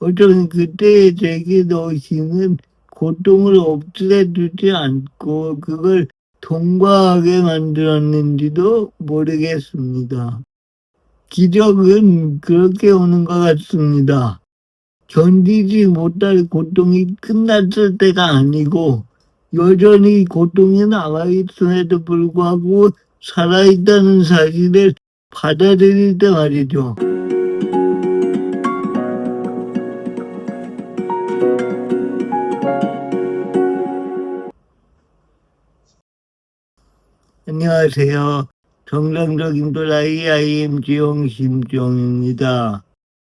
어쩌면 그때의 제게 노시는 고통을 없애두지 않고 그걸 통과하게 만들었는지도 모르겠습니다. 기적은 그렇게 오는 것 같습니다. 견디지 못할 고통이 끝났을 때가 아니고 여전히 고통이 남아있음에도 불구하고 살아있다는 사실을 받아들일 때 말이죠. 안녕하세요. 정상적인 또라이 IMG용 심정입니다.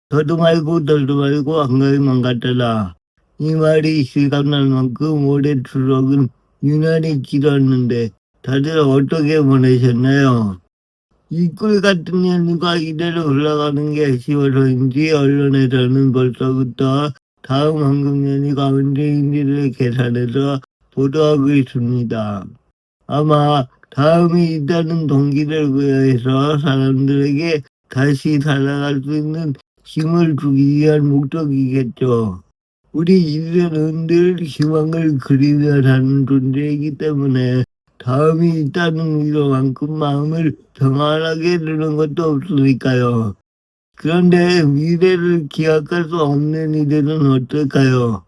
더도 말고 덜도 말고 한가위만 같더라. 이 말이 실감날 만큼 올해 추석은 유난히 길었는데 다들 어떻게 보내셨나요? 이 꿀 같은 연휴가 이대로 흘러가는 게 아쉬워서인지 언론에서는 벌써부터 다음 황금연휴가 언제인지를 계산해서 보도하고 있습니다. 아마 다음이 있다는 동기를 부여해서 사람들에게 다시 살아갈 수 있는 힘을 주기 위한 목적이겠죠. 우리 인류는 늘 희망을 그리며 사는 존재이기 때문에 다음이 있다는 위로만큼 마음을 평안하게 두는 것도 없으니까요. 그런데 미래를 기약할 수 없는 이들은 어떨까요?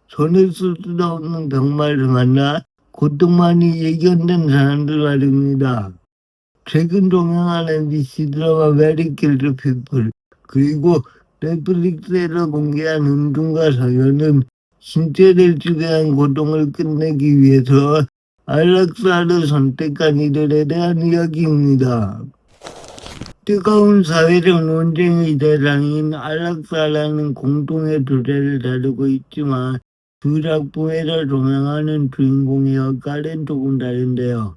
손을 쓸 수도 없는 병마를 만나 고통만이 예견된 사람들 말입니다. 최근 동영한 MBC 드라마 메리 킬드 피플 그리고 넷플릭스에서 공개한 은둔과 사연은 신체를 지배한 고통을 끝내기 위해서 안락사를 선택한 이들에 대한 이야기입니다. 뜨거운 사회적 논쟁의 대상인 안락사라는 공통의 주제를 다루고 있지만 두 작품에서 조명하는 주인공의 역할은 조금 다른데요.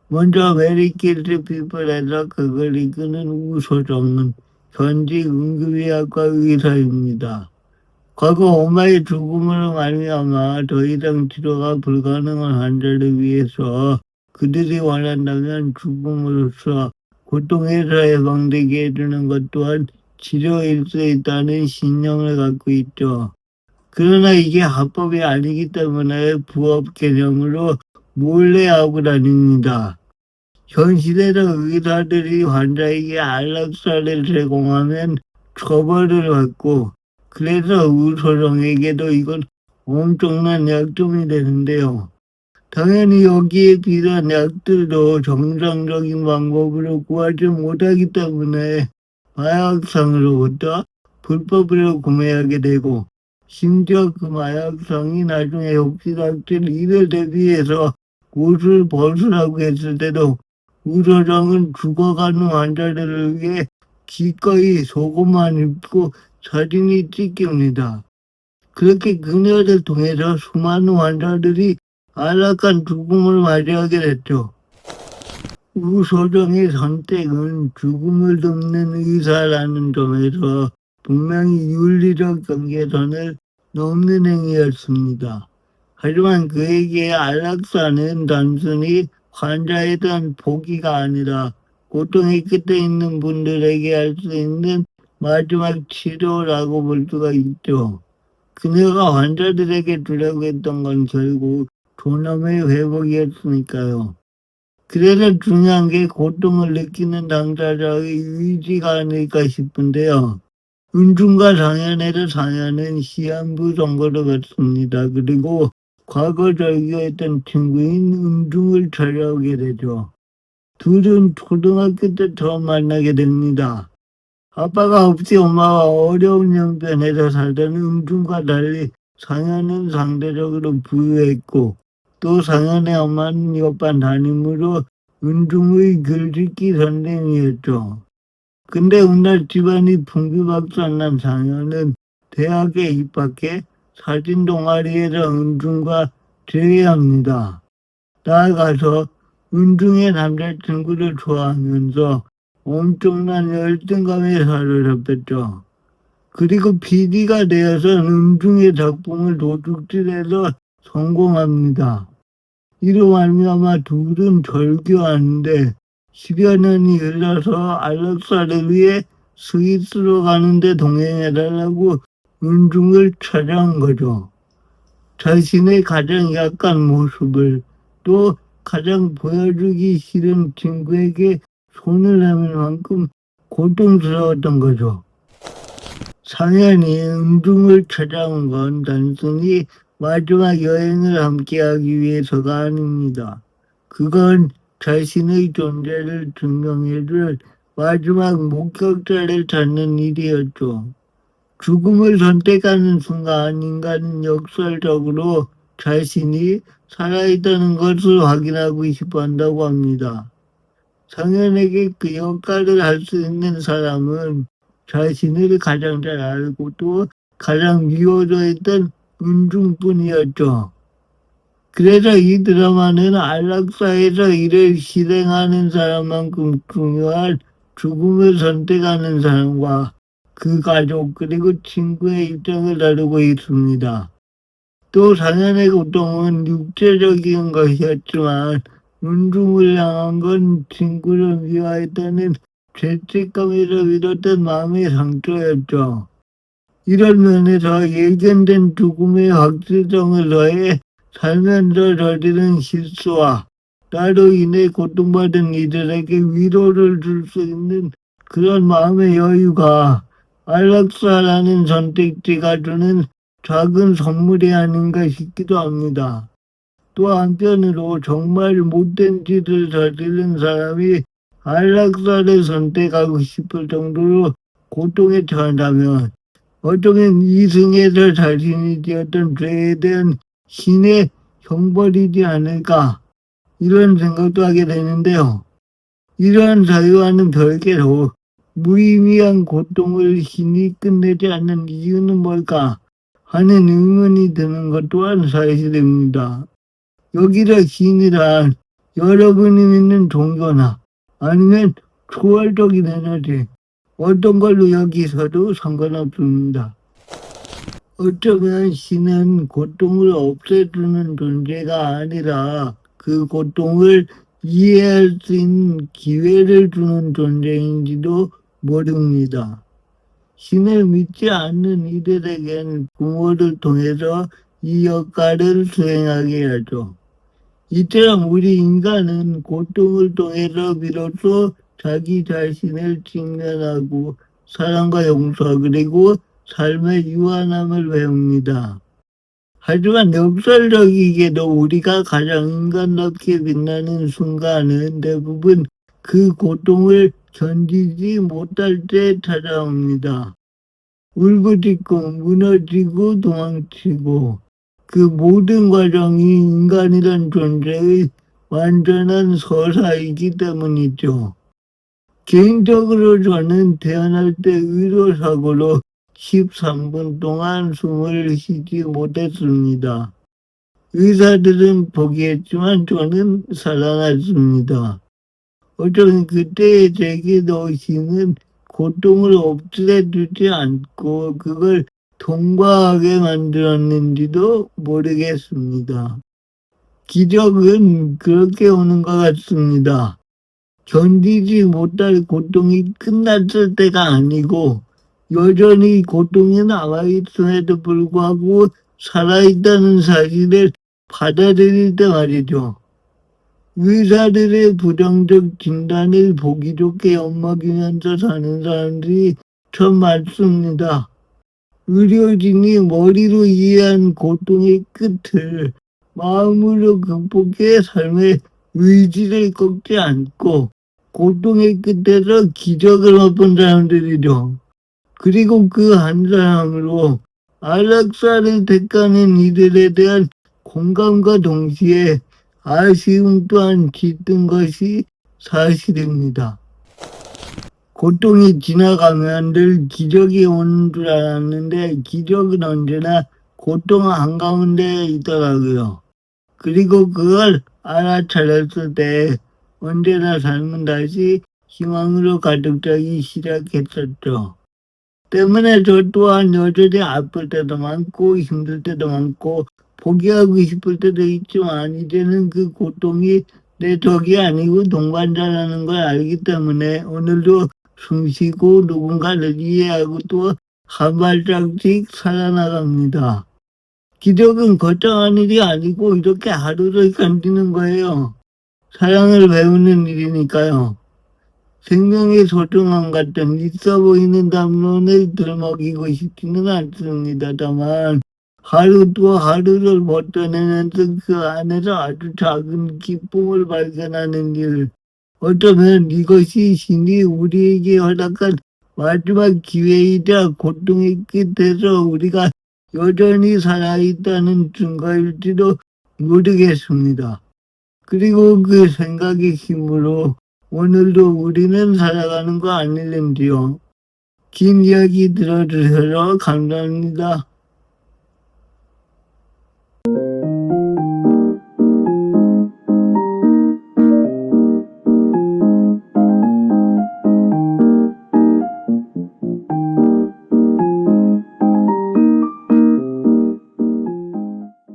먼저 메리 킬드 피플에서 그걸 이끄는 우소정은 현직 응급의학과 의사입니다. 과거 엄마의 죽음으로 말미암아 더 이상 치료가 불가능한 환자를 위해서 그들이 원한다면 죽음으로써 고통에서 해방되게 해주는 것 또한 치료일 수 있다는 신념을 갖고 있죠. 그러나 이게 합법이 아니기 때문에 부업 개념으로 몰래 하고 다닙니다. 현실에서 의사들이 환자에게 안락사를 제공하면 처벌을 받고 그래서 우소정에게도 이건 엄청난 약점이 되는데요. 당연히 여기에 필요한 약들도 정상적인 방법으로 구하지 못하기 때문에 마약상으로부터 불법으로 구매하게 되고 심지어 그 마약상이 나중에 혹시 닥칠 일을 대비해서 옷을 벗으라고 했을 때도 우소정은 죽어가는 환자들을 위해 기꺼이 속옷만 입고 사진이 찍힙니다. 그렇게 그녀를 통해서 수많은 환자들이 안락한 죽음을 맞이하게 됐죠. 우소정의 선택은 죽음을 돕는 의사라는 점에서 분명히 윤리적 경계선을 넘는 행위였습니다. 하지만 그에게 안락사는 단순히 환자에 대한 포기가 아니라 고통의 끝에 있는 분들에게 할 수 있는 마지막 치료라고 볼 수가 있죠. 그녀가 환자들에게 주려고 했던 건 결국 존엄의 회복이었으니까요. 그래서 중요한 게 고통을 느끼는 당사자의 의지가 아닐까 싶은데요. 은중과 상현에서 상현은 시한부 선고를 받습니다. 그리고 과거 절교했던 친구인 은중을 찾아오게 되죠. 둘은 초등학교 때 처음 만나게 됩니다. 아빠가 없이 엄마와 어려운 형편에서 살던 은중과 달리 상현은 상대적으로 부유했고 또 상현의 엄마는 옆반 담임으로 은중의 글짓기 선생이었죠. 근데 훗날 집안이 풍비박산난 상현은 대학에 입학해 사진 동아리에서 은중과 제외합니다. 나아가서 은중의 남자친구를 좋아하면서 엄청난 열등감에 사로잡혔죠. 그리고 PD가 되어서 은중의 작품을 도둑질해서 성공합니다. 이로 말미암아 둘은 절교하는데 10여 년이 흘러서 안락사를 위해 스위스로 가는데 동행해달라고 은중을 찾아온 거죠. 자신의 가장 약한 모습을 또 가장 보여주기 싫은 친구에게 손을 내밀 만큼 고통스러웠던 거죠. 상현이 은중을 찾아온 건 단순히 마지막 여행을 함께하기 위해서가 아닙니다. 그건 자신의 존재를 증명해줄 마지막 목격자를 찾는 일이었죠. 죽음을 선택하는 순간 인간은 역설적으로 자신이 살아있다는 것을 확인하고 싶어 한다고 합니다. 상현에게 그 역할을 할 수 있는 사람은 자신을 가장 잘 알고 또 가장 미워져 했던 은중뿐이었죠. 그래서 이 드라마는 안락사에서 일을 실행하는 사람만큼 중요한 죽음을 선택하는 사람과 그 가족 그리고 친구의 입장을 다루고 있습니다. 또 상현의 고통은 육체적인 것이었지만 은중을 향한 건 친구를 미워했다는 죄책감에서 비롯된 마음의 상처였죠. 이런 면에서 예견된 죽음의 확실성을 더해 살면서 저지른 실수와 나로 인해 고통받은 이들에게 위로를 줄 수 있는 그런 마음의 여유가 안락사라는 선택지가 주는 작은 선물이 아닌가 싶기도 합니다. 또 한편으로 정말 못된 짓을 저지른 사람이 안락사를 선택하고 싶을 정도로 고통에 처한다면 어쩌면 이승에서 자신이 지었던 죄에 대한 신의 형벌이지 않을까 이런 생각도 하게 되는데요. 이러한 자유와는 별개로 무의미한 고통을 신이 끝내지 않는 이유는 뭘까 하는 의문이 드는 것 또한 사실입니다. 여기서 신이란 여러분이 믿는 종교나 아니면 초월적인 에너지 어떤 걸로 여기서도 상관없습니다. 어쩌면 신은 고통을 없애주는 존재가 아니라 그 고통을 이해할 수 있는 기회를 주는 존재인지도 모릅니다. 신을 믿지 않는 이들에겐 부모를 통해서 이 역할을 수행하게 하죠. 이처럼 우리 인간은 고통을 통해서 비로소 자기 자신을 직면하고 사랑과 용서 그리고 삶의 유한함을 배웁니다. 하지만 역설적이게도 우리가 가장 인간답게 빛나는 순간은 대부분 그 고통을 견디지 못할 때 찾아옵니다. 울부짖고 무너지고 도망치고 그 모든 과정이 인간이란 존재의 완전한 서사이기 때문이죠. 개인적으로 저는 태어날 때 의료사고로 13분 동안 숨을 쉬지 못했습니다. 의사들은 포기했지만 저는 살아났습니다. 어쩌면 그때의 제게도 신은 고통을 없애주지 않고 그걸 통과하게 만들었는지도 모르겠습니다. 기적은 그렇게 오는 것 같습니다. 견디지 못할 고통이 끝났을 때가 아니고 여전히 고통이 남아있음에도 불구하고 살아있다는 사실을 받아들일 때 말이죠. 의사들의 부정적 진단을 보기 좋게 엿먹이면서 사는 사람들이 참 많습니다. 의료진이 머리로 이해한 고통의 끝을 마음으로 극복해 삶의 의지를 꺾지 않고 고통의 끝에서 기적을 맛본 사람들이죠. 그리고 그 한 사람으로 안락사를 택하는 이들에 대한 공감과 동시에 아쉬움 또한 짙은 것이 사실입니다. 고통이 지나가면 늘 기적이 오는 줄 알았는데 기적은 언제나 고통 한가운데 있더라고요. 그리고 그걸 알아차렸을 때 언제나 삶은 다시 희망으로 가득 차기 시작했었죠. 때문에 저 또한 여전히 아플 때도 많고 힘들 때도 많고 포기하고 싶을 때도 있지만 이제는 그 고통이 내 적이 아니고 동반자라는 걸 알기 때문에 오늘도 숨쉬고 누군가를 이해하고 또 한 발짝씩 살아나갑니다. 기적은 거창한 일이 아니고 이렇게 하루를 견디는 거예요. 사랑을 배우는 일이니까요. 생명의 소중함 같은 있어 보이는 담론을 들먹이고 싶지는 않습니다. 다만 하루 또 하루를 버텨내면서 그 안에서 아주 작은 기쁨을 발견하는 일. 어쩌면 이것이 신이 우리에게 허락한 마지막 기회이자 고통의 끝에서 우리가 여전히 살아있다는 증거일지도 모르겠습니다. 그리고 그 생각의 힘으로 오늘도 우리는 살아가는 거 아닐는지요. 긴 이야기 들어주셔서 감사합니다.